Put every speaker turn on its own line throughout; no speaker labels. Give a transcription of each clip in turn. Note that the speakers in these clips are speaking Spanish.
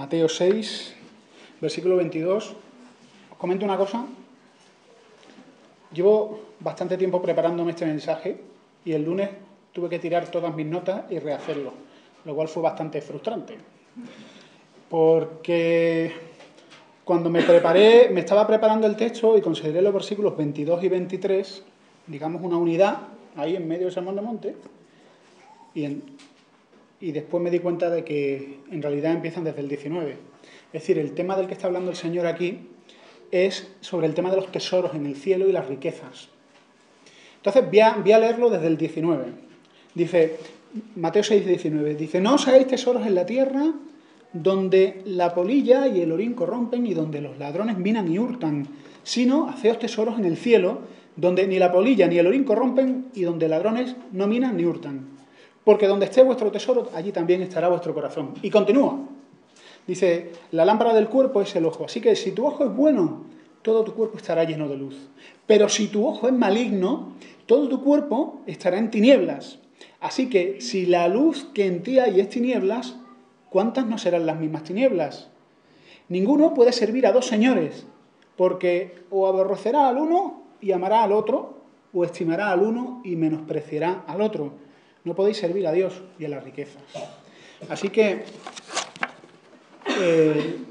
Mateo 6, versículo 22. Os comento una cosa. Llevo bastante tiempo preparándome este mensaje y el lunes tuve que tirar todas mis notas y rehacerlo, lo cual fue bastante frustrante. Porque cuando me estaba preparando el texto y consideré los versículos 22 y 23, digamos una unidad, ahí en medio del Sermón del Monte, y después me di cuenta de que en realidad empiezan desde el 19. Es decir, el tema del que está hablando el Señor aquí es sobre el tema de los tesoros en el cielo y las riquezas. Entonces voy a leerlo desde el 19. Dice, Mateo 6, 19, dice, no os hagáis tesoros en la tierra donde la polilla y el orín corrompen y donde los ladrones minan y hurtan, sino haceos tesoros en el cielo donde ni la polilla ni el orín corrompen y donde ladrones no minan ni hurtan. Porque donde esté vuestro tesoro, allí también estará vuestro corazón. Y continúa. Dice, la lámpara del cuerpo es el ojo. Así que si tu ojo es bueno, todo tu cuerpo estará lleno de luz. Pero si tu ojo es maligno, todo tu cuerpo estará en tinieblas. Así que si la luz que en ti hay es tinieblas, ¿cuántas no serán las mismas tinieblas? Ninguno puede servir a dos señores, porque o aborrecerá al uno y amará al otro, o estimará al uno y menospreciará al otro. No podéis servir a Dios y a las riquezas. Así que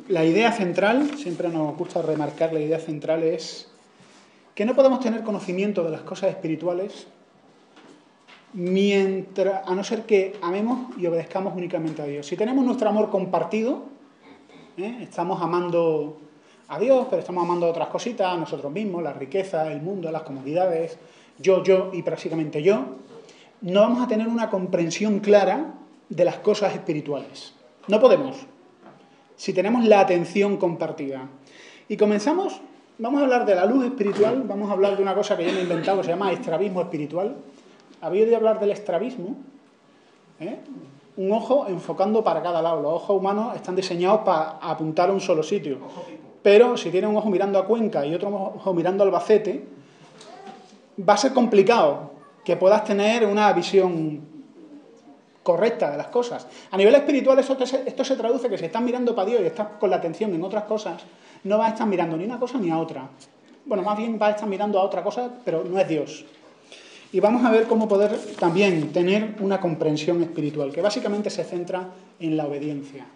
la idea central, siempre nos gusta remarcar la idea central, es que no podemos tener conocimiento de las cosas espirituales a no ser que amemos y obedezcamos únicamente a Dios. Si tenemos nuestro amor compartido, estamos amando a Dios, pero estamos amando otras cositas, a nosotros mismos, la riqueza, el mundo, las comodidades, yo y prácticamente yo, no vamos a tener una comprensión clara de las cosas espirituales. No podemos, si tenemos la atención compartida. Y comenzamos, vamos a hablar de la luz espiritual, vamos a hablar de una cosa que yo me he inventado, que se llama estrabismo espiritual. ¿Habéis oído hablar del estrabismo? Un ojo enfocando para cada lado. Los ojos humanos están diseñados para apuntar a un solo sitio. Pero si tienes un ojo mirando a Cuenca y otro ojo mirando a Albacete, va a ser complicado que puedas tener una visión correcta de las cosas. A nivel espiritual esto se traduce que si estás mirando para Dios y estás con la atención en otras cosas, no vas a estar mirando ni una cosa ni a otra. Bueno, más bien vas a estar mirando a otra cosa, pero no es Dios. Y vamos a ver cómo poder también tener una comprensión espiritual, que básicamente se centra en la obediencia.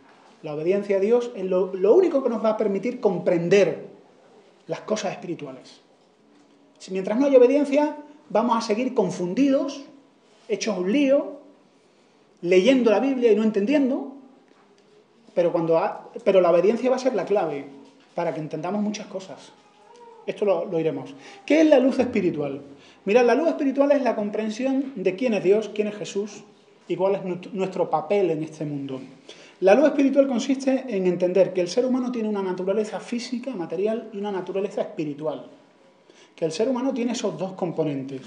La obediencia a Dios es lo único que nos va a permitir comprender las cosas espirituales. Si mientras no hay obediencia, vamos a seguir confundidos, hechos un lío, leyendo la Biblia y no entendiendo, pero la obediencia va a ser la clave para que entendamos muchas cosas. Esto lo iremos. ¿Qué es la luz espiritual? Mirad, la luz espiritual es la comprensión de quién es Dios, quién es Jesús y cuál es nuestro papel en este mundo. La luz espiritual consiste en entender que el ser humano tiene una naturaleza física, material y una naturaleza espiritual. Que el ser humano tiene esos dos componentes.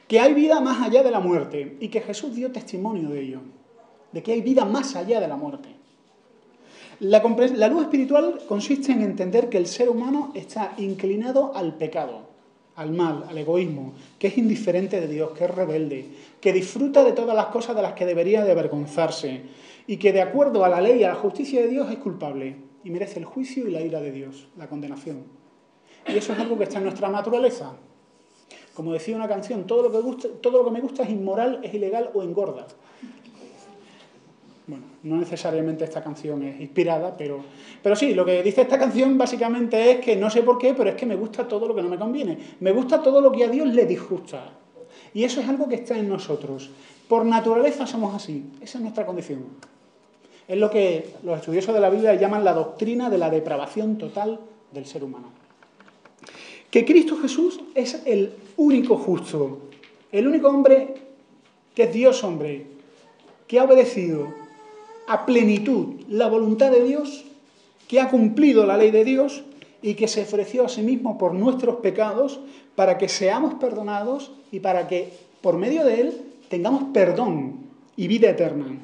Que hay vida más allá de la muerte y que Jesús dio testimonio de ello. De que hay vida más allá de la muerte. La luz espiritual consiste en entender que el ser humano está inclinado al pecado, al mal, al egoísmo, que es indiferente de Dios, que es rebelde, que disfruta de todas las cosas de las que debería de avergonzarse y que de acuerdo a la ley y a la justicia de Dios es culpable y merece el juicio y la ira de Dios, la condenación. Y eso es algo que está en nuestra naturaleza. Como decía una canción, todo lo que me gusta es inmoral, es ilegal o engorda. Bueno, no necesariamente esta canción es inspirada, pero sí, lo que dice esta canción básicamente es que no sé por qué, pero es que me gusta todo lo que no me conviene. Me gusta todo lo que a Dios le disgusta. Y eso es algo que está en nosotros. Por naturaleza somos así. Esa es nuestra condición. Es lo que los estudiosos de la Biblia llaman la doctrina de la depravación total del ser humano. Que Cristo Jesús es el único justo, el único hombre que es Dios hombre, que ha obedecido a plenitud la voluntad de Dios, que ha cumplido la ley de Dios y que se ofreció a sí mismo por nuestros pecados para que seamos perdonados y para que por medio de él tengamos perdón y vida eterna.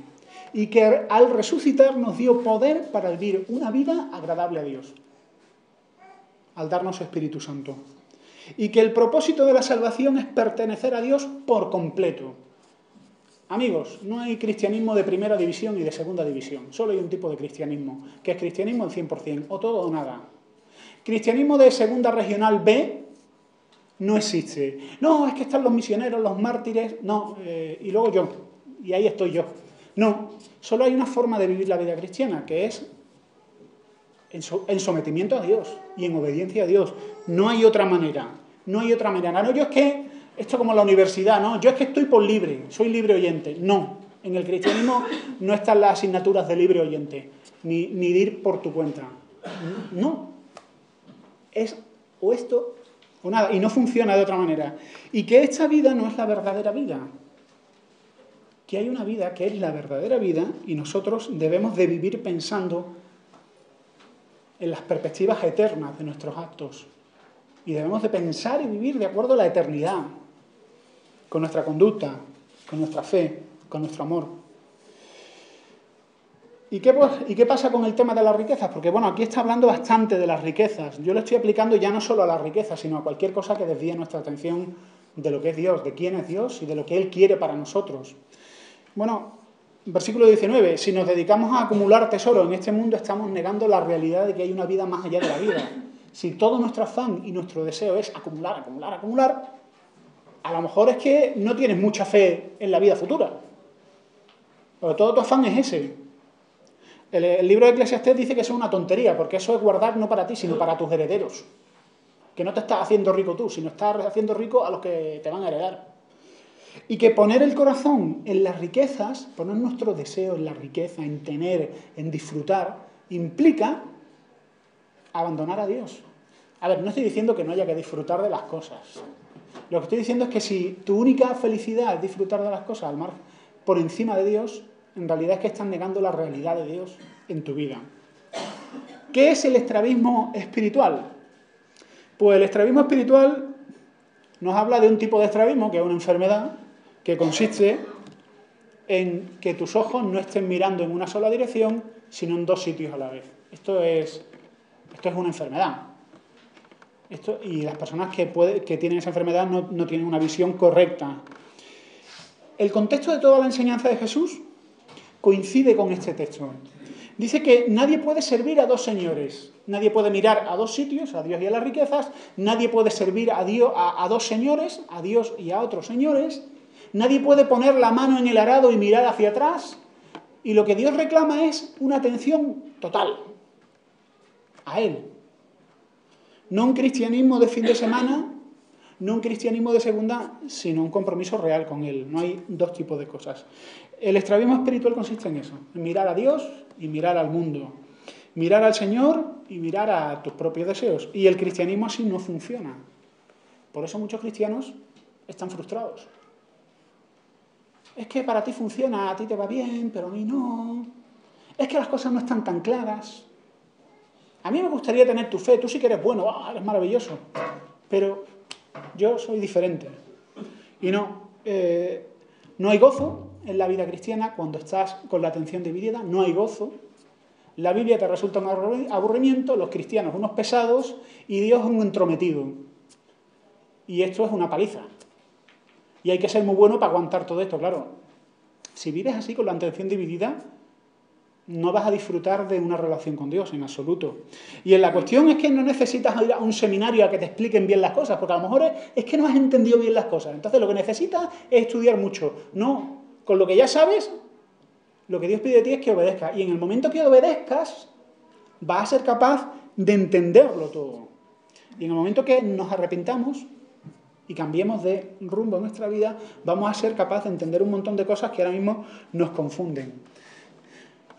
Y que al resucitar nos dio poder para vivir una vida agradable a Dios, al darnos su Espíritu Santo. Y que el propósito de la salvación es pertenecer a Dios por completo. Amigos, no hay cristianismo de primera división y de segunda división. Solo hay un tipo de cristianismo, que es cristianismo al 100%, o todo o nada. Cristianismo de segunda regional B no existe. No, es que están los misioneros, los mártires, no, y luego yo, y ahí estoy yo. No, solo hay una forma de vivir la vida cristiana, que es en sometimiento a Dios y en obediencia a Dios. No hay otra manera, no hay otra manera. No, yo es que, esto como la universidad, ¿no? Yo es que estoy por libre, soy libre oyente. No, en el cristianismo no están las asignaturas de libre oyente, ni de ir por tu cuenta. No, es o esto o nada, y no funciona de otra manera. Y que esta vida no es la verdadera vida. Que hay una vida que es la verdadera vida y nosotros debemos de vivir pensando en las perspectivas eternas de nuestros actos. Y debemos de pensar y vivir de acuerdo a la eternidad, con nuestra conducta, con nuestra fe, con nuestro amor. ¿Y qué pasa con el tema de las riquezas? Porque, bueno, aquí está hablando bastante de las riquezas. Yo lo estoy aplicando ya no solo a las riquezas, sino a cualquier cosa que desvíe nuestra atención de lo que es Dios, de quién es Dios y de lo que Él quiere para nosotros. Bueno, versículo 19, si nos dedicamos a acumular tesoro en este mundo, estamos negando la realidad de que hay una vida más allá de la vida. Si todo nuestro afán y nuestro deseo es acumular, acumular, acumular, a lo mejor es que no tienes mucha fe en la vida futura. Porque todo tu afán es ese. El libro de Eclesiastés dice que eso es una tontería, porque eso es guardar no para ti, sino para tus herederos. Que no te estás haciendo rico tú, sino estás haciendo rico a los que te van a heredar. Y que poner el corazón en las riquezas, poner nuestro deseo en la riqueza, en tener, en disfrutar, implica abandonar a Dios. A ver, no estoy diciendo que no haya que disfrutar de las cosas. Lo que estoy diciendo es que si tu única felicidad es disfrutar de las cosas al margen, por encima de Dios, en realidad es que estás negando la realidad de Dios en tu vida. ¿Qué es el estrabismo espiritual? Pues el estrabismo espiritual nos habla de un tipo de estrabismo, que es una enfermedad, que consiste en que tus ojos no estén mirando en una sola dirección, sino en dos sitios a la vez. Esto es una enfermedad. Y las personas que tienen esa enfermedad no tienen una visión correcta. El contexto de toda la enseñanza de Jesús coincide con este texto. Dice que nadie puede servir a dos señores. Nadie puede mirar a dos sitios, a Dios y a las riquezas. Nadie puede servir a dos señores, a Dios y a otros señores. Nadie puede poner la mano en el arado y mirar hacia atrás. Y lo que Dios reclama es una atención total a Él. No un cristianismo de fin de semana, no un cristianismo de segunda, sino un compromiso real con Él. No hay dos tipos de cosas. El estrabismo espiritual consiste en eso, en mirar a Dios y mirar al mundo. Mirar al Señor y mirar a tus propios deseos. Y el cristianismo así no funciona. Por eso muchos cristianos están frustrados. Es que para ti funciona, a ti te va bien, pero a mí no. Es que las cosas no están tan claras. A mí me gustaría tener tu fe, tú sí que eres bueno, eres maravilloso. Pero yo soy diferente. Y no hay gozo en la vida cristiana cuando estás con la atención dividida, no hay gozo. La Biblia te resulta un aburrimiento, los cristianos unos pesados y Dios un entrometido. Y esto es una paliza. Y hay que ser muy bueno para aguantar todo esto, claro. Si vives así con la atención dividida, no vas a disfrutar de una relación con Dios en absoluto. Y la cuestión es que no necesitas ir a un seminario a que te expliquen bien las cosas, porque a lo mejor es que no has entendido bien las cosas. Entonces lo que necesitas es estudiar mucho. No, con lo que ya sabes, lo que Dios pide de ti es que obedezcas. Y en el momento que obedezcas, vas a ser capaz de entenderlo todo. Y en el momento que nos arrepintamos y cambiemos de rumbo en nuestra vida, vamos a ser capaces de entender un montón de cosas que ahora mismo nos confunden.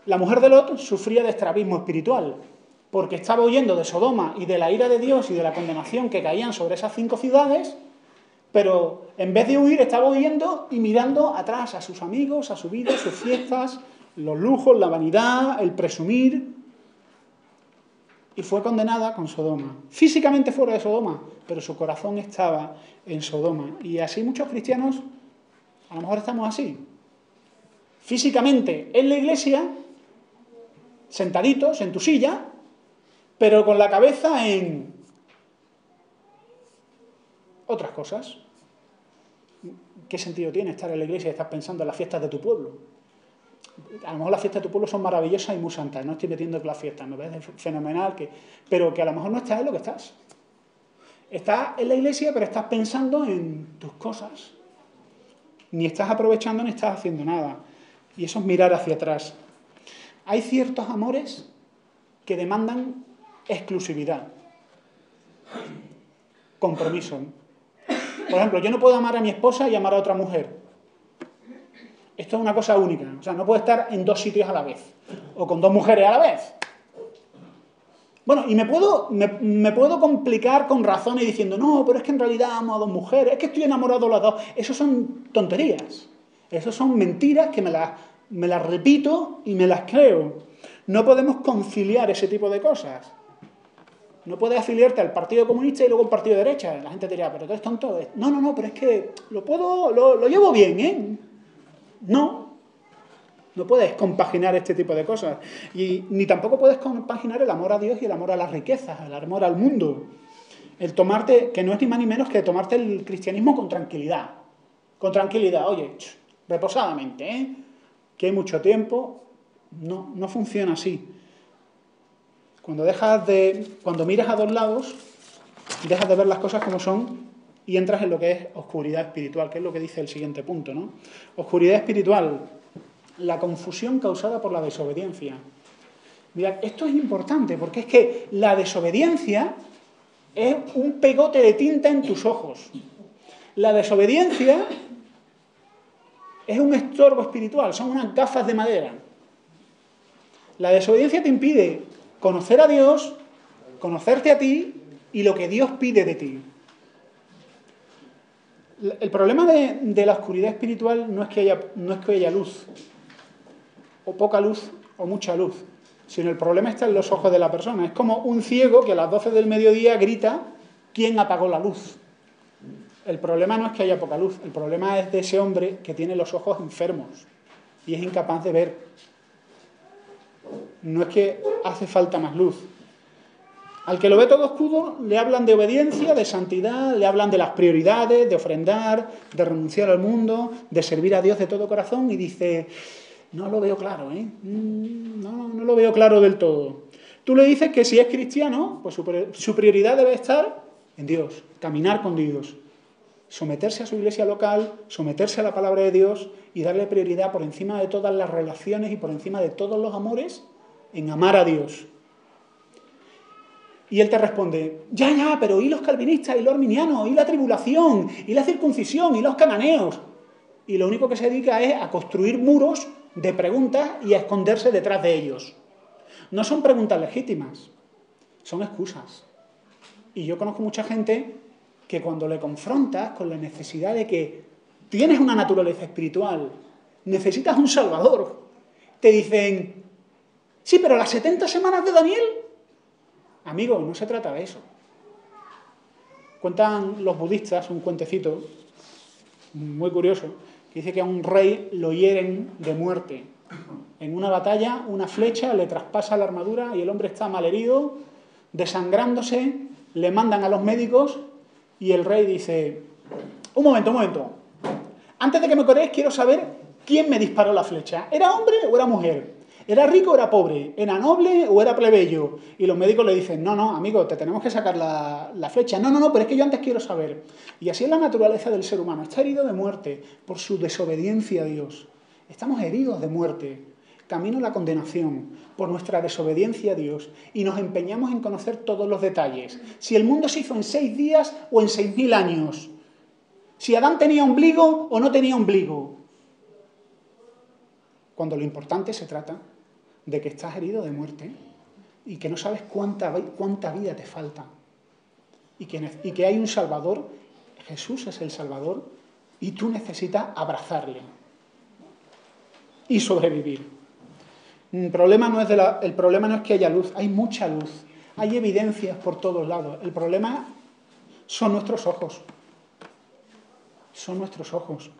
La mujer de Lot sufría de estrabismo espiritual, porque estaba huyendo de Sodoma y de la ira de Dios y de la condenación que caían sobre esas 5 ciudades, pero en vez de huir estaba huyendo y mirando atrás a sus amigos, a su vida, sus fiestas, los lujos, la vanidad, el presumir. Y fue condenada con Sodoma. Físicamente fuera de Sodoma, pero su corazón estaba en Sodoma. Y así muchos cristianos, a lo mejor estamos así. Físicamente en la iglesia, sentaditos en tu silla, pero con la cabeza en otras cosas. ¿qué sentido tiene estar en la iglesia y estar pensando en las fiestas de tu pueblo? A lo mejor las fiestas de tu pueblo son maravillosas y muy santas, no estoy metiendo en las fiestas, me parece fenomenal, pero que a lo mejor no estás en lo que estás. Estás en la iglesia, pero estás pensando en tus cosas. Ni estás aprovechando ni estás haciendo nada. Y eso es mirar hacia atrás. Hay ciertos amores que demandan exclusividad, compromiso. Por ejemplo, yo no puedo amar a mi esposa y amar a otra mujer. Esto es una cosa única. O sea, no puedo estar en dos sitios a la vez. O con dos mujeres a la vez. Bueno, y me puedo complicar con razones diciendo, no, pero es que en realidad amo a dos mujeres, es que estoy enamorado de las dos. Eso son tonterías. Eso son mentiras que me las repito y me las creo. No podemos conciliar ese tipo de cosas. No puedes afiliarte al Partido Comunista y luego al Partido de Derecha. La gente te dirá, pero tú eres tonto. No, pero es que lo llevo bien, ¿eh? No puedes compaginar este tipo de cosas. Y ni tampoco puedes compaginar el amor a Dios y el amor a las riquezas, el amor al mundo. El tomarte, que no es ni más ni menos que tomarte el cristianismo con tranquilidad. Con tranquilidad, oye, reposadamente, ¿eh? Que hay mucho tiempo. No funciona así. Cuando miras a dos lados, dejas de ver las cosas como son y entras en lo que es oscuridad espiritual, que es lo que dice el siguiente punto, ¿no? Oscuridad espiritual, la confusión causada por la desobediencia. Mirad, esto es importante porque es que la desobediencia es un pegote de tinta en tus ojos. La desobediencia es un estorbo espiritual, son unas gafas de madera. La desobediencia te impide conocer a Dios, conocerte a ti y lo que Dios pide de ti. El problema de la oscuridad espiritual no es que haya luz, o poca luz, o mucha luz, sino el problema está en los ojos de la persona. Es como un ciego que a las 12 del mediodía grita, ¿quién apagó la luz? El problema no es que haya poca luz, el problema es de ese hombre que tiene los ojos enfermos y es incapaz de ver. No es que hace falta más luz. Al que lo ve todo oscuro le hablan de obediencia, de santidad, le hablan de las prioridades, de ofrendar, de renunciar al mundo, de servir a Dios de todo corazón y dice, no lo veo claro, ¿eh? No lo veo claro del todo. Tú le dices que si es cristiano, pues su prioridad debe estar en Dios, caminar con Dios, someterse a su iglesia local, someterse a la palabra de Dios y darle prioridad por encima de todas las relaciones y por encima de todos los amores en amar a Dios. Y él te responde, ya, pero ¿y los calvinistas, y los arminianos, y la tribulación, y la circuncisión, y los cananeos? Y lo único que se dedica es a construir muros de preguntas y a esconderse detrás de ellos. No son preguntas legítimas, son excusas. Y yo conozco mucha gente que cuando le confrontas con la necesidad de que tienes una naturaleza espiritual, necesitas un salvador, te dicen, sí, pero las 70 semanas de Daniel... Amigo, no se trata de eso. Cuentan los budistas un cuentecito muy curioso, que dice que a un rey lo hieren de muerte. En una batalla, una flecha le traspasa la armadura y el hombre está malherido, desangrándose, le mandan a los médicos y el rey dice, un momento. Antes de que me coréis, quiero saber quién me disparó la flecha. ¿Era hombre o era mujer? ¿Era rico o era pobre? ¿Era noble o era plebeyo? Y los médicos le dicen, no, amigo, te tenemos que sacar la flecha. No, pero es que yo antes quiero saber. Y así es la naturaleza del ser humano. Está herido de muerte por su desobediencia a Dios. Estamos heridos de muerte, camino a la condenación, por nuestra desobediencia a Dios. Y nos empeñamos en conocer todos los detalles. Si el mundo se hizo en 6 días o en 6.000 años. Si Adán tenía ombligo o no tenía ombligo. Cuando lo importante se trata de que estás herido de muerte y que no sabes cuánta vida te falta y que hay un Salvador, Jesús es el Salvador y tú necesitas abrazarle y sobrevivir. El problema no es que haya luz, hay mucha luz, hay evidencias por todos lados. El problema son nuestros ojos. Son nuestros ojos.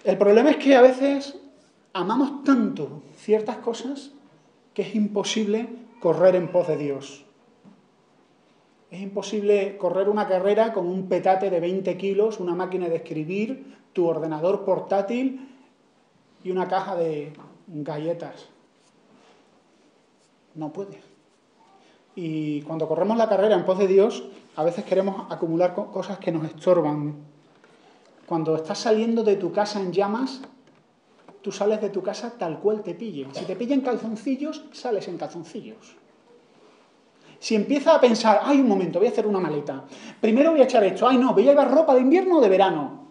El problema es que a veces amamos tanto ciertas cosas que es imposible correr en pos de Dios. Es imposible correr una carrera con un petate de 20 kilos, una máquina de escribir, tu ordenador portátil y una caja de galletas. No puedes. Y cuando corremos la carrera en pos de Dios, a veces queremos acumular cosas que nos estorban. Cuando estás saliendo de tu casa en llamas, tú sales de tu casa tal cual te pillen. Si te pillan calzoncillos, sales en calzoncillos. Si empiezas a pensar, ay, un momento, voy a hacer una maleta. Primero voy a echar esto, ay, no, voy a llevar ropa de invierno o de verano.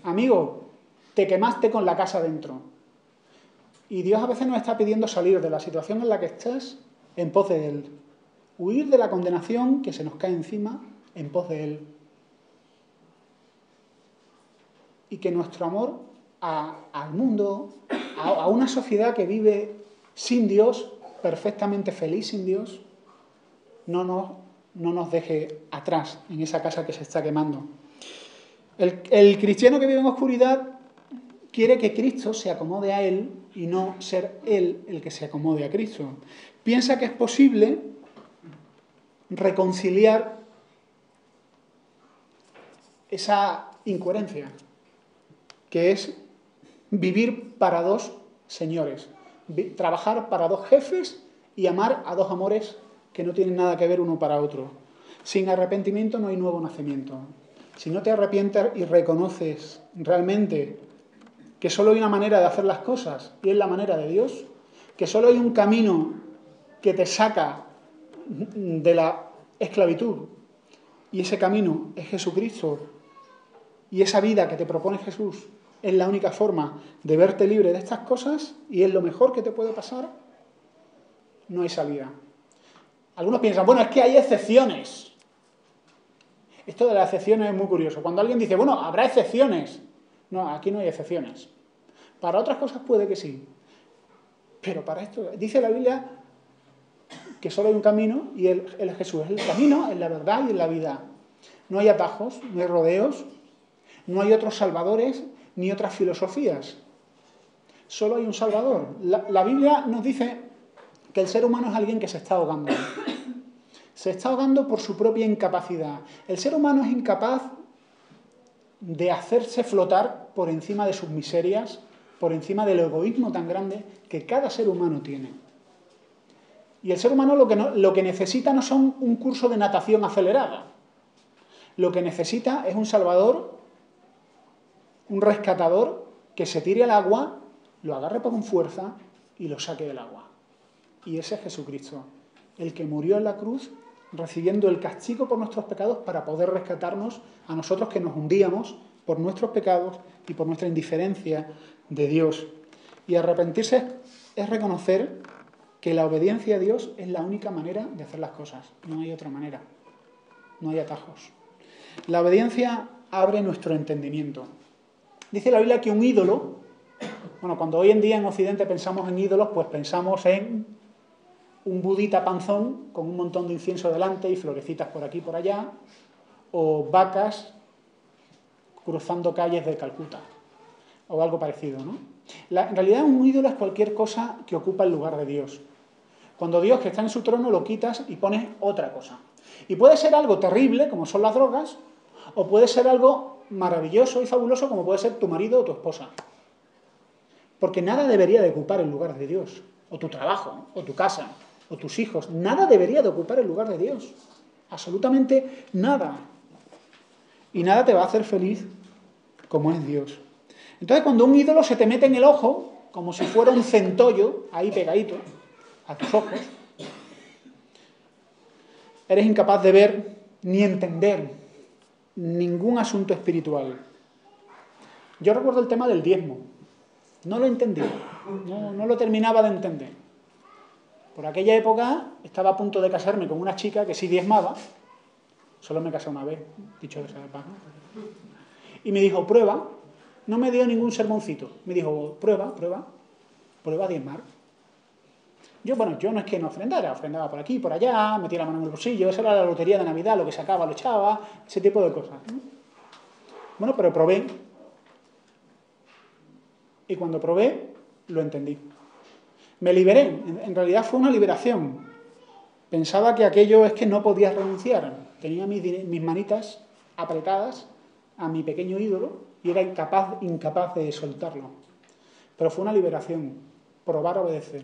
Amigo, te quemaste con la casa dentro. Y Dios a veces nos está pidiendo salir de la situación en la que estás en pos de Él. Huir de la condenación que se nos cae encima en pos de Él. Y que nuestro amor al mundo, a una sociedad que vive sin Dios, perfectamente feliz sin Dios, no nos deje atrás en esa casa que se está quemando. El cristiano que vive en oscuridad quiere que Cristo se acomode a él y no ser él el que se acomode a Cristo. Piensa que es posible reconciliar esa incoherencia, que es vivir para dos señores, trabajar para dos jefes y amar a dos amores que no tienen nada que ver uno para otro. Sin arrepentimiento no hay nuevo nacimiento. Si no te arrepientes y reconoces realmente que solo hay una manera de hacer las cosas y es la manera de Dios, que solo hay un camino que te saca de la esclavitud y ese camino es Jesucristo y esa vida que te propone Jesús es la única forma de verte libre de estas cosas y es lo mejor que te puede pasar, no hay salida. Algunos piensan, bueno, es que hay excepciones. Esto de las excepciones es muy curioso. Cuando alguien dice, bueno, habrá excepciones. No, aquí no hay excepciones. Para otras cosas puede que sí. Pero para esto, dice la Biblia que solo hay un camino y él es Jesús. Es el camino, es la verdad y es la vida. No hay atajos, no hay rodeos, no hay otros salvadores ni otras filosofías. Solo hay un Salvador. La Biblia nos dice que el ser humano es alguien que se está ahogando. Se está ahogando por su propia incapacidad. El ser humano es incapaz de hacerse flotar por encima de sus miserias, por encima del egoísmo tan grande que cada ser humano tiene. Y el ser humano lo que necesita no son un curso de natación acelerada. Lo que necesita es un salvador, un rescatador que se tire al agua, lo agarre con fuerza y lo saque del agua. Y ese es Jesucristo, el que murió en la cruz recibiendo el castigo por nuestros pecados para poder rescatarnos a nosotros que nos hundíamos por nuestros pecados y por nuestra indiferencia de Dios. Y arrepentirse es reconocer que la obediencia a Dios es la única manera de hacer las cosas. No hay otra manera. No hay atajos. La obediencia abre nuestro entendimiento. Dice la Biblia que un ídolo, bueno, cuando hoy en día en Occidente pensamos en ídolos, pues pensamos en un budita panzón con un montón de incienso delante y florecitas por aquí y por allá, o vacas cruzando calles de Calcuta, o algo parecido, ¿no? En realidad un ídolo es cualquier cosa que ocupa el lugar de Dios. Cuando Dios, que está en su trono, lo quitas y pones otra cosa. Y puede ser algo terrible, como son las drogas, o puede ser algo maravilloso y fabuloso, como puede ser tu marido o tu esposa. Porque nada debería de ocupar el lugar de Dios, o tu trabajo, o tu casa, o tus hijos. Nada debería de ocupar el lugar de Dios. Absolutamente nada. Y nada te va a hacer feliz como es Dios. Entonces, cuando un ídolo se te mete en el ojo, como si fuera un centollo, ahí pegadito, a tus ojos, eres incapaz de ver ni entender ningún asunto espiritual. Yo recuerdo el tema del diezmo. No lo entendí. No lo terminaba de entender. Por aquella época estaba a punto de casarme con una chica que sí diezmaba. Solo me casé una vez, dicho de esa época. Y me dijo, prueba. No me dio ningún sermoncito. Me dijo, prueba a diezmar. Yo no es que no ofrendaba por aquí, por allá, metía la mano en el bolsillo, esa era la lotería de Navidad, lo que sacaba lo echaba, ese tipo de cosas, ¿no? Bueno, pero probé. Y cuando probé, lo entendí. Me liberé, en realidad fue una liberación. Pensaba que aquello es que no podías renunciar. Tenía mis manitas apretadas a mi pequeño ídolo y era incapaz de soltarlo. Pero fue una liberación, probar a obedecer.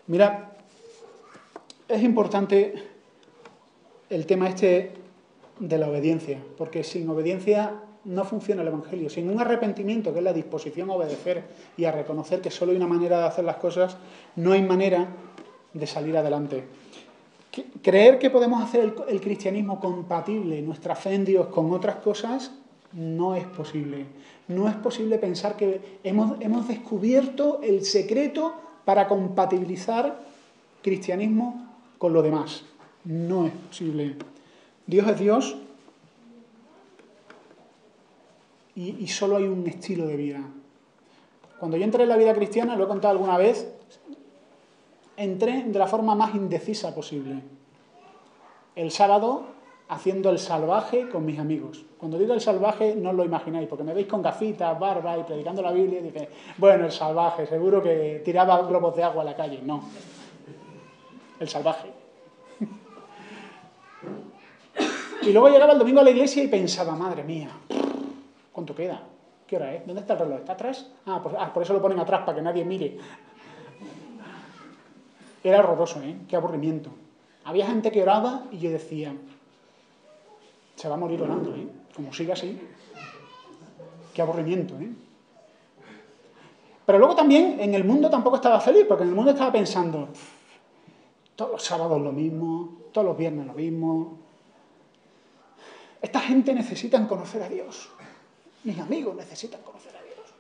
Mirad, es importante el tema este de la obediencia, porque sin obediencia no funciona el Evangelio. Sin un arrepentimiento, que es la disposición a obedecer y a reconocer que solo hay una manera de hacer las cosas, no hay manera de salir adelante. Creer que podemos hacer el cristianismo compatible, nuestra fe en Dios, con otras cosas, no es posible. No es posible pensar que hemos descubierto el secreto para compatibilizar cristianismo con lo demás. No es posible. Dios es Dios y solo hay un estilo de vida. Cuando yo entré en la vida cristiana, lo he contado alguna vez, entré de la forma más indecisa posible. El sábado, haciendo el salvaje con mis amigos. Cuando digo el salvaje, no os lo imagináis, porque me veis con gafitas, barba y predicando la Biblia y dices, bueno, el salvaje, seguro que tiraba globos de agua a la calle. No. El salvaje. Y luego llegaba el domingo a la iglesia y pensaba, madre mía, ¿cuánto queda? ¿Qué hora es? ¿Dónde está el reloj? ¿Está atrás? Por eso lo ponen atrás, para que nadie mire. Era horroroso, ¿eh? Qué aburrimiento. Había gente que oraba y yo decía, se va a morir orando, ¿eh? Como siga así. Qué aburrimiento, ¿eh? Pero luego también en el mundo tampoco estaba feliz, porque en el mundo estaba pensando, todos los sábados lo mismo, todos los viernes lo mismo. Esta gente necesita conocer a Dios. Mis amigos necesitan conocer a Dios.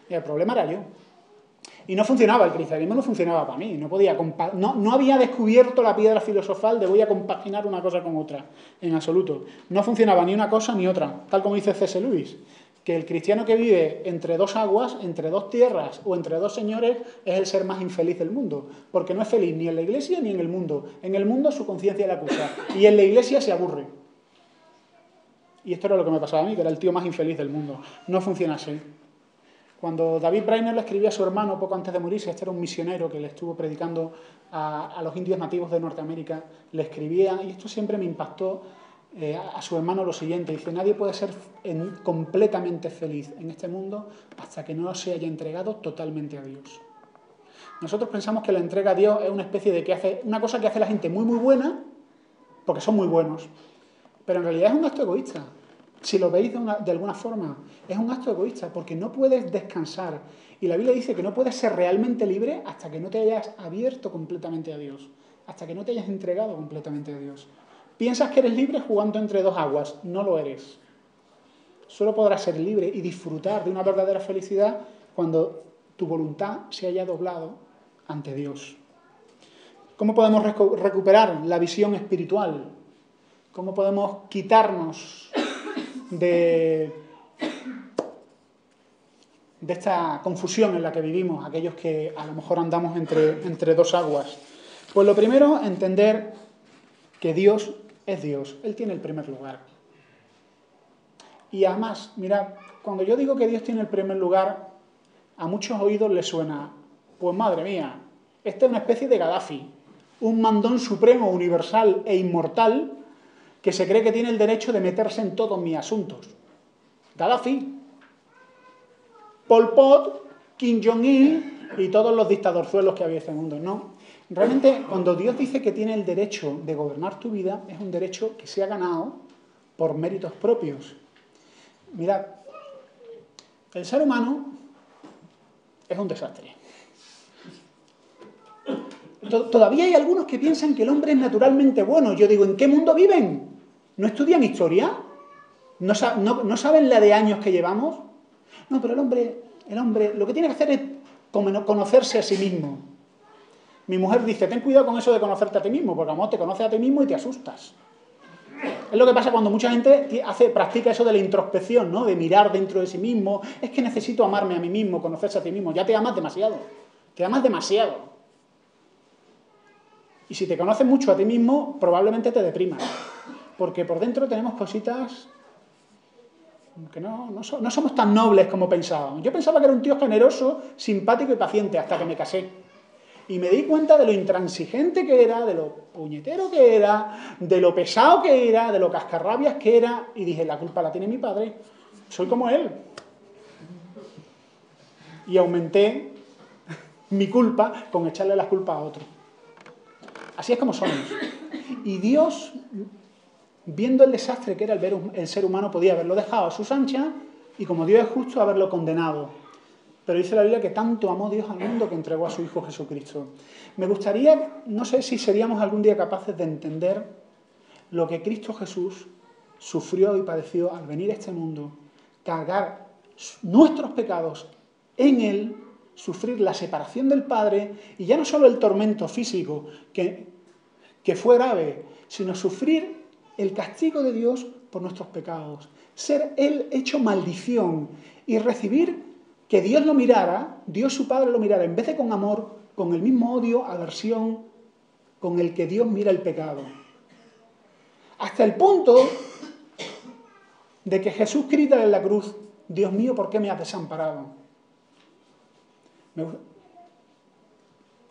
Y el problema era yo. Y no funcionaba, el cristianismo no funcionaba para mí. No había descubierto la piedra filosofal de voy a compaginar una cosa con otra. En absoluto. No funcionaba ni una cosa ni otra. Tal como dice C.S. Lewis, que el cristiano que vive entre dos aguas, entre dos tierras o entre dos señores es el ser más infeliz del mundo. Porque no es feliz ni en la iglesia ni en el mundo. En el mundo su conciencia le acusa. Y en la iglesia se aburre. Y esto era lo que me pasaba a mí, que era el tío más infeliz del mundo. No funciona así. Cuando David Brainerd le escribía a su hermano poco antes de morirse, este era un misionero que le estuvo predicando a los indios nativos de Norteamérica, le escribía, y esto siempre me impactó, a su hermano lo siguiente, dice, nadie puede ser completamente feliz en este mundo hasta que no se haya entregado totalmente a Dios. Nosotros pensamos que la entrega a Dios es una especie de una cosa que hace la gente muy muy buena, porque son muy buenos, pero en realidad es un acto egoísta. Si lo veis de alguna forma, es un acto egoísta, porque no puedes descansar. Y la Biblia dice que no puedes ser realmente libre hasta que no te hayas abierto completamente a Dios, hasta que no te hayas entregado completamente a Dios. Piensas que eres libre jugando entre dos aguas, no lo eres. Solo podrás ser libre y disfrutar de una verdadera felicidad cuando tu voluntad se haya doblado ante Dios. ¿Cómo podemos recuperar la visión espiritual? ¿Cómo podemos quitarnos de esta confusión en la que vivimos, aquellos que a lo mejor andamos entre dos aguas? Pues lo primero, entender que Dios es Dios. Él tiene el primer lugar. Y además, mirad, cuando yo digo que Dios tiene el primer lugar, a muchos oídos les suena, pues madre mía, este es una especie de Gaddafi, un mandón supremo, universal e inmortal, que se cree que tiene el derecho de meterse en todos mis asuntos. Gaddafi, Pol Pot, Kim Jong-il y todos los dictadorzuelos que había en este mundo. No, realmente cuando Dios dice que tiene el derecho de gobernar tu vida, es un derecho que se ha ganado por méritos propios. Mirad, el ser humano es un desastre. Todavía hay algunos que piensan que el hombre es naturalmente bueno. Yo digo, ¿en qué mundo viven? ¿No estudian historia? ¿No saben la de años que llevamos? No, pero el hombre lo que tiene que hacer es conocerse a sí mismo. Mi mujer dice, ten cuidado con eso de conocerte a ti mismo, porque a lo mejor te conoces a ti mismo y te asustas. Es lo que pasa cuando mucha gente practica eso de la introspección, ¿no? De mirar dentro de sí mismo. Es que necesito amarme a mí mismo, conocerse a ti mismo. Ya te amas demasiado. Te amas demasiado. Y si te conoces mucho a ti mismo, probablemente te deprimas. Porque por dentro tenemos cositas que no somos tan nobles como pensábamos. Yo pensaba que era un tío generoso, simpático y paciente hasta que me casé. Y me di cuenta de lo intransigente que era, de lo puñetero que era, de lo pesado que era, de lo cascarrabias que era. Y dije, la culpa la tiene mi padre. Soy como él. Y aumenté mi culpa con echarle la culpa a otro. Así es como somos. Y Dios, viendo el desastre que era el ser humano, podía haberlo dejado a sus anchas y, como Dios es justo, haberlo condenado. Pero dice la Biblia que tanto amó Dios al mundo que entregó a su Hijo Jesucristo. Me gustaría, no sé si seríamos algún día capaces de entender lo que Cristo Jesús sufrió y padeció al venir a este mundo, cargar nuestros pecados en Él, sufrir la separación del Padre, y ya no solo el tormento físico, que fue grave, sino sufrir el castigo de Dios por nuestros pecados. Ser Él hecho maldición y recibir que Dios lo mirara, Dios su Padre lo mirara, en vez de con amor, con el mismo odio, aversión, con el que Dios mira el pecado. Hasta el punto de que Jesús grita en la cruz, Dios mío, ¿por qué me has desamparado?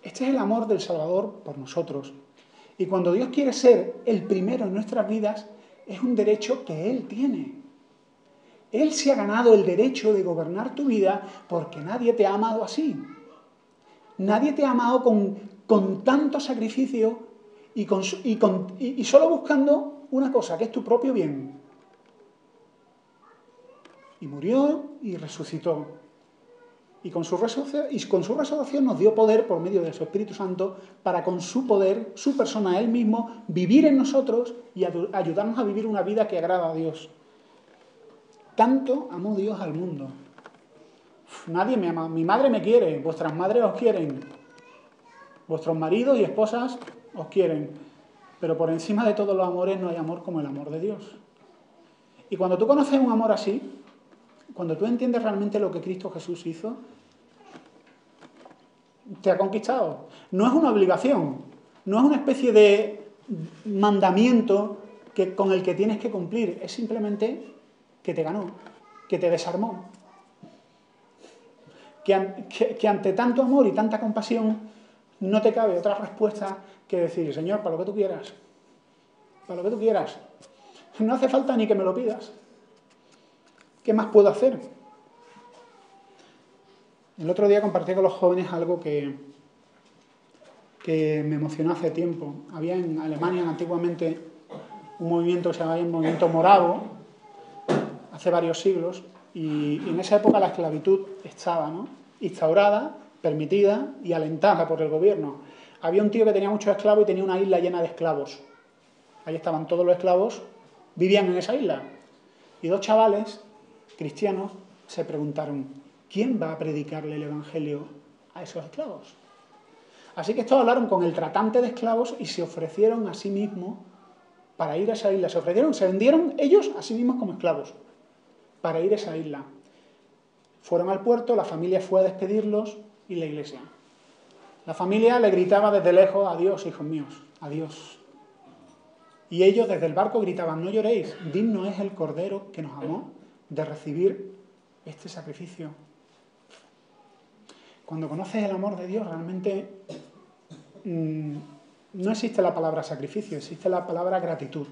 Este es el amor del Salvador por nosotros. Y cuando Dios quiere ser el primero en nuestras vidas, es un derecho que Él tiene. Él se ha ganado el derecho de gobernar tu vida porque nadie te ha amado así. Nadie te ha amado con tanto sacrificio y solo buscando una cosa, que es tu propio bien. Y murió y resucitó. Y con su resurrección nos dio poder por medio de su Espíritu Santo para, con su poder, su persona, Él mismo, vivir en nosotros y ayudarnos a vivir una vida que agrada a Dios. Tanto amó Dios al mundo. Nadie me ama. Mi madre me quiere, vuestras madres os quieren, vuestros maridos y esposas os quieren, pero por encima de todos los amores no hay amor como el amor de Dios. Y cuando tú conoces un amor así, cuando tú entiendes realmente lo que Cristo Jesús hizo, te ha conquistado. No es una obligación, no es una especie de mandamiento con el que tienes que cumplir, es simplemente que te ganó, que te desarmó. Que ante tanto amor y tanta compasión no te cabe otra respuesta que decir, Señor, para lo que tú quieras, para lo que tú quieras. No hace falta ni que me lo pidas. ¿Qué más puedo hacer? El otro día compartí con los jóvenes algo que me emocionó hace tiempo. Había en Alemania antiguamente un movimiento que se llamaba el movimiento moravo, hace varios siglos, y en esa época la esclavitud estaba, ¿no?, instaurada, permitida y alentada por el gobierno. Había un tío que tenía muchos esclavos y tenía una isla llena de esclavos. Ahí estaban todos los esclavos, vivían en esa isla. Y dos chavales cristianos se preguntaron, ¿quién va a predicarle el evangelio a esos esclavos? Así que estos hablaron con el tratante de esclavos y se ofrecieron a sí mismos para ir a esa isla. Se vendieron ellos a sí mismos como esclavos para ir a esa isla. Fueron al puerto, la familia fue a despedirlos y la iglesia. La familia le gritaba desde lejos, adiós, hijos míos, adiós. Y ellos desde el barco gritaban, no lloréis, digno es el Cordero que nos amó de recibir este sacrificio. Cuando conoces el amor de Dios, realmente no existe la palabra sacrificio, existe la palabra gratitud.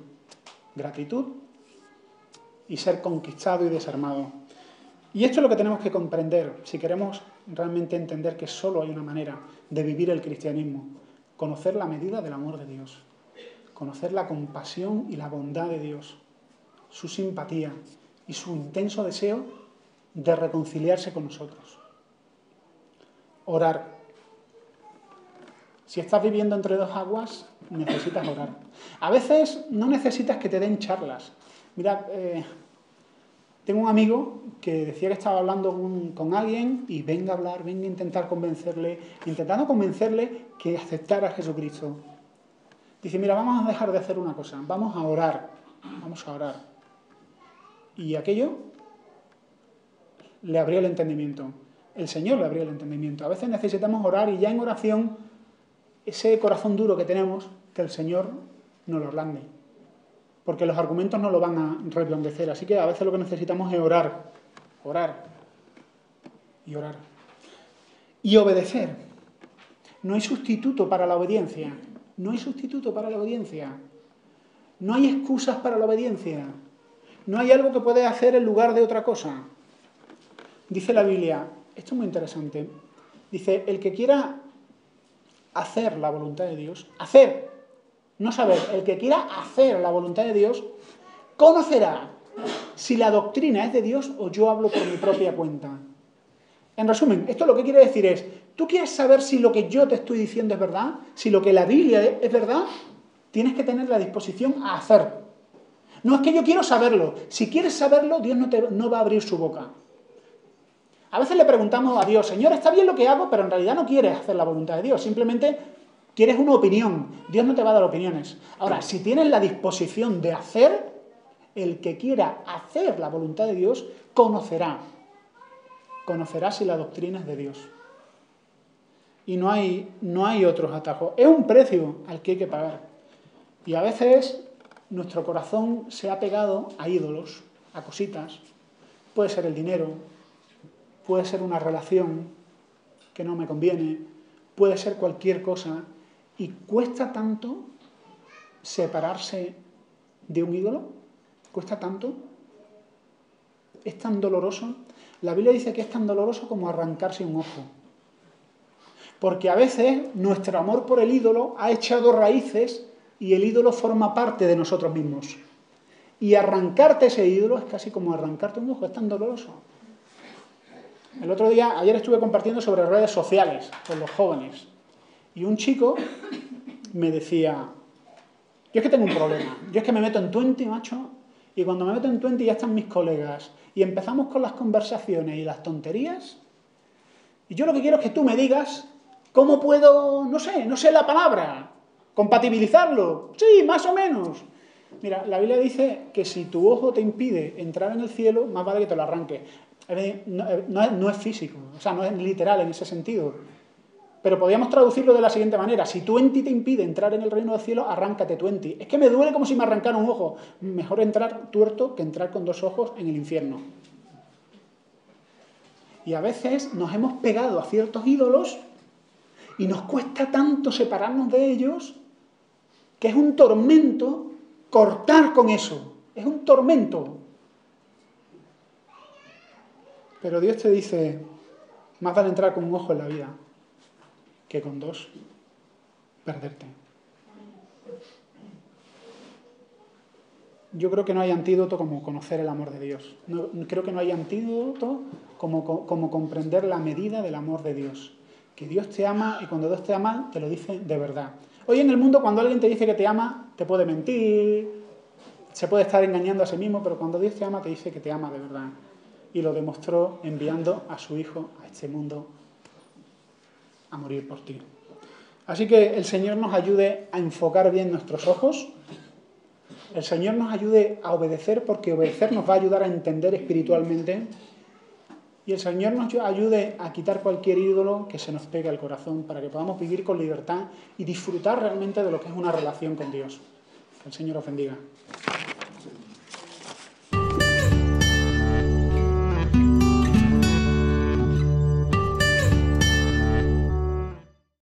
Gratitud y ser conquistado y desarmado. Y esto es lo que tenemos que comprender si queremos realmente entender que solo hay una manera de vivir el cristianismo: conocer la medida del amor de Dios, conocer la compasión y la bondad de Dios, su simpatía y su intenso deseo de reconciliarse con nosotros. Orar. Si estás viviendo entre dos aguas, necesitas orar. A veces no necesitas que te den charlas. Mirad, tengo un amigo que decía que estaba hablando con alguien y venga a hablar, venga a intentar intentando convencerle que aceptara a Jesucristo. Dice, mira, vamos a dejar de hacer una cosa, vamos a orar. Y aquello le abrió el entendimiento. El Señor le abrió el entendimiento. A veces necesitamos orar y ya en oración, ese corazón duro que tenemos, que el Señor nos lo ablande. Porque los argumentos no lo van a reblandecer. Así que a veces lo que necesitamos es orar. Orar. Y orar. Y obedecer. No hay sustituto para la obediencia. No hay sustituto para la obediencia. No hay excusas para la obediencia. No hay algo que puedes hacer en lugar de otra cosa. Dice la Biblia, esto es muy interesante, dice, el que quiera hacer la voluntad de Dios, hacer, no saber, el que quiera hacer la voluntad de Dios, conocerá si la doctrina es de Dios o yo hablo por mi propia cuenta. En resumen, esto lo que quiere decir es, ¿tú quieres saber si lo que yo te estoy diciendo es verdad? Si lo que la Biblia es verdad, tienes que tener la disposición a hacer. No es que yo quiero saberlo. Si quieres saberlo, Dios no va a abrir su boca. A veces le preguntamos a Dios, Señor, está bien lo que hago, pero en realidad no quieres hacer la voluntad de Dios. Simplemente quieres una opinión. Dios no te va a dar opiniones. Ahora, si tienes la disposición de hacer, el que quiera hacer la voluntad de Dios, conocerá si la doctrina es de Dios. Y no hay otros atajos. Es un precio al que hay que pagar. Y a veces nuestro corazón se ha pegado a ídolos, a cositas. Puede ser el dinero, puede ser una relación que no me conviene, puede ser cualquier cosa. Y cuesta tanto separarse de un ídolo. Cuesta tanto. Es tan doloroso. La Biblia dice que es tan doloroso como arrancarse un ojo. Porque a veces nuestro amor por el ídolo ha echado raíces y el ídolo forma parte de nosotros mismos. Y arrancarte ese ídolo es casi como arrancarte un ojo, es tan doloroso. El otro día, ayer estuve compartiendo sobre redes sociales con los jóvenes. Y un chico me decía, yo es que tengo un problema, yo es que me meto en Twenty, macho, y cuando me meto en Twenty ya están mis colegas. Y empezamos con las conversaciones y las tonterías. Y yo lo que quiero es que tú me digas cómo puedo, no sé la palabra, compatibilizarlo. Sí, más o menos. Mira, la Biblia dice que si tu ojo te impide entrar en el cielo, más vale que te lo arranque. No es físico, o sea, no es literal en ese sentido. Pero podríamos traducirlo de la siguiente manera. Si Twenty te impide entrar en el reino del cielo, arráncate Twenty. Es que me duele como si me arrancara un ojo. Mejor entrar tuerto que entrar con 2 ojos en el infierno. Y a veces nos hemos pegado a ciertos ídolos y nos cuesta tanto separarnos de ellos que es un tormento cortar con eso. Es un tormento. Pero Dios te dice, más vale entrar con un ojo en la vida que con 2 perderte. Yo creo que no hay antídoto como conocer el amor de Dios. Creo que no hay antídoto como comprender la medida del amor de Dios. Que Dios te ama y cuando Dios te ama te lo dice de verdad. Hoy en el mundo cuando alguien te dice que te ama, te puede mentir, se puede estar engañando a sí mismo, pero cuando Dios te ama te dice que te ama de verdad. Y lo demostró enviando a su Hijo a este mundo a morir por ti. Así que el Señor nos ayude a enfocar bien nuestros ojos. El Señor nos ayude a obedecer, porque obedecer nos va a ayudar a entender espiritualmente. Y el Señor nos ayude a quitar cualquier ídolo que se nos pegue al corazón para que podamos vivir con libertad y disfrutar realmente de lo que es una relación con Dios. Que el Señor os bendiga.